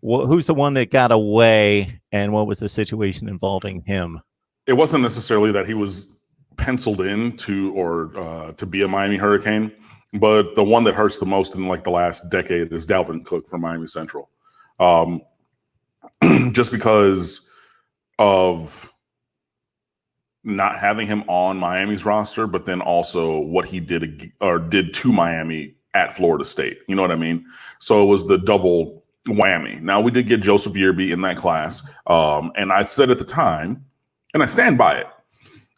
Who's the one that got away, and what was the situation involving him? It wasn't necessarily that he was penciled in to be a Miami Hurricane, but the one that hurts the most in like the last decade is Dalvin Cook from Miami Central. Just because of not having him on Miami's roster, but then also what he did to Miami at Florida State. You know what I mean? So it was the double whammy. Now, we did get Joseph Yearby in that class. And I said at the time, and I stand by it,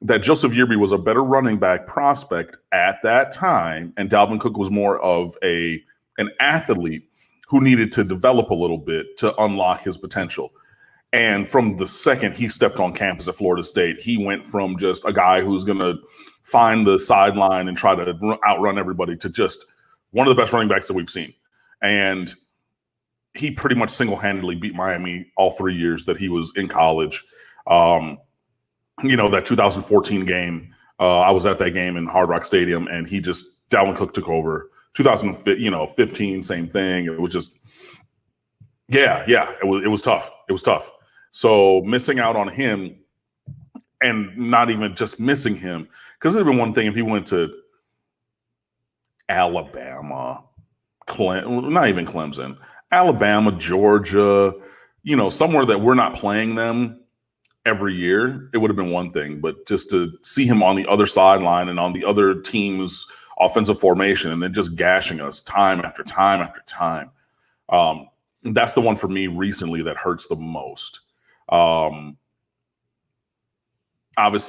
that Joseph Yearby was a better running back prospect at that time. And Dalvin Cook was more of an athlete who needed to develop a little bit to unlock his potential. And from the second he stepped on campus at Florida State, he went from just a guy who's going to find the sideline and try to outrun everybody to just one of the best running backs that we've seen. And he pretty much single-handedly beat Miami all 3 years that he was in college. That 2014 game, I was at that game in Hard Rock Stadium, and Dalvin Cook took over. 2015, same thing. It was just, it was tough. It was tough. So missing out on him, and not even just missing him, because it'd been one thing if he went to Alabama, not even Clemson, Alabama, Georgia, somewhere that we're not playing them every year, it would have been one thing. But just to see him on the other sideline and on the other team's offensive formation and then just gashing us time after time after time, that's the one for me recently that hurts the most. Obviously,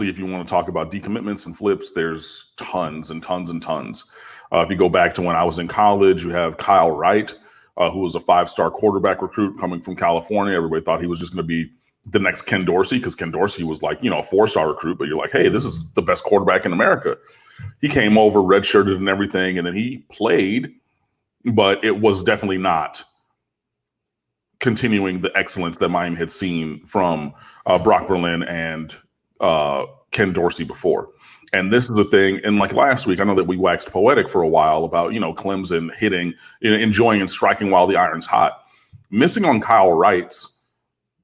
if you want to talk about decommitments and flips, there's tons and tons and tons. If you go back to when I was in college, you have Kyle Wright, who was a 5-star quarterback recruit coming from California. Everybody thought he was just going to be the next Ken Dorsey, because Ken Dorsey was like, a 4-star recruit, but you're like, hey, this is the best quarterback in America. He came over, redshirted and everything, and then he played, but it was definitely not continuing the excellence that Miami had seen from Brock Berlin and Ken Dorsey before. And this is the thing. And like last week, I know that we waxed poetic for a while about, Clemson hitting, enjoying and striking while the iron's hot. Missing on Kyle Wright's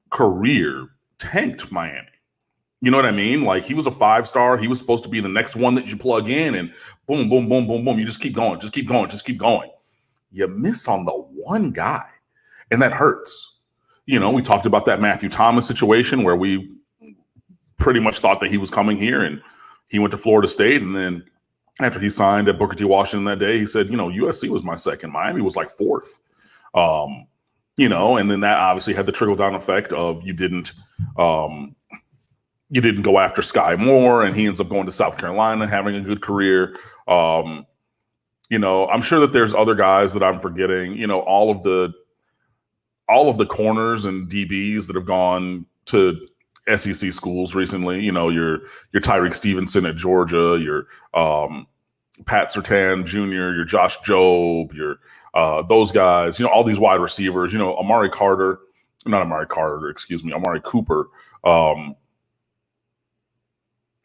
career tanked Miami. You know what I mean? Like, he was a 5-star. He was supposed to be the next one that you plug in, and boom, boom, boom, boom, boom. You just keep going, just keep going, just keep going. You miss on the one guy, and that hurts. We talked about that Matthew Thomas situation where we pretty much thought that he was coming here, and he went to Florida State. And then after he signed at Booker T. Washington that day, he said, USC was my second. Miami was like fourth. And then that obviously had the trickle-down effect of you didn't go after Sky Moore, and he ends up going to South Carolina, having a good career. I'm sure that there's other guys that I'm forgetting. All of the corners and DBs that have gone to SEC schools recently. Your Tyreek Stevenson at Georgia, your Pat Surtain Jr., your Josh Jobe, your those guys. All these wide receivers. Amari Cooper.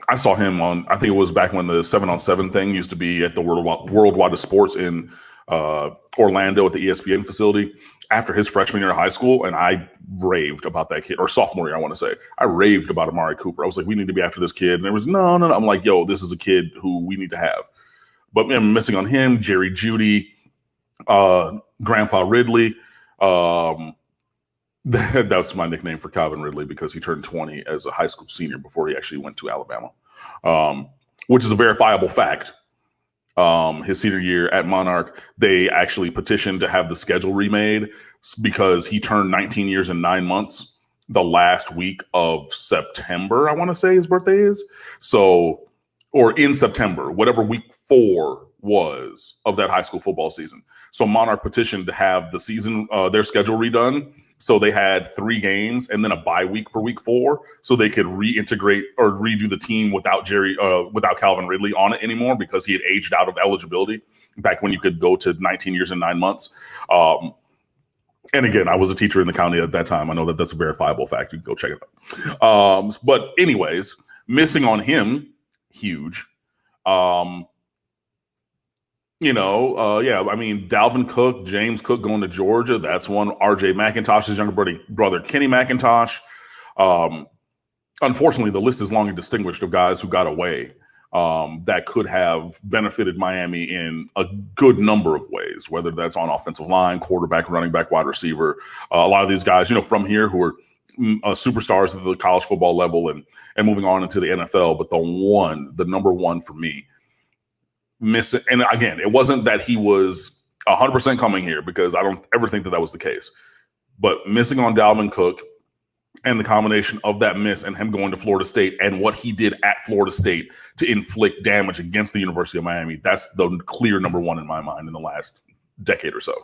I saw him on, I think it was back when the 7-on-7 thing used to be at the Worldwide of Sports in Orlando at the ESPN facility after his freshman year of high school. And I raved about that kid, or sophomore year, I want to say. I raved about Amari Cooper. I was like, we need to be after this kid. And there was no. I'm like, yo, this is a kid who we need to have. But I'm missing on him, Jerry Jeudy, Grandpa Ridley. That's my nickname for Calvin Ridley, because he turned 20 as a high school senior before he actually went to Alabama, which is a verifiable fact. His senior year at Monarch, they actually petitioned to have the schedule remade because he turned 19 years and 9 months the last week of September, I want to say his birthday is. So, or in September, whatever week 4 was of that high school football season. So Monarch petitioned to have the season, their schedule redone. So they had 3 games and then a bye week for week 4, so they could reintegrate or redo the team without Calvin Ridley on it anymore, because he had aged out of eligibility back when you could go to 19 years and 9 months. And again, I was a teacher in the county at that time. I know that that's a verifiable fact. You can go check it out. But anyways, missing on him, huge. Yeah, I mean, Dalvin Cook, James Cook going to Georgia. That's one. RJ McIntosh's younger brother Kenny McIntosh. Unfortunately, the list is long and distinguished of guys who got away that could have benefited Miami in a good number of ways, whether that's on offensive line, quarterback, running back, wide receiver. A lot of these guys, from here who are superstars at the college football level and moving on into the NFL. But the number one for me, missing. And again, it wasn't that he was 100% coming here, because I don't ever think that was the case. But missing on Dalvin Cook, and the combination of that miss and him going to Florida State and what he did at Florida State to inflict damage against the University of Miami, that's the clear number one in my mind in the last decade or so.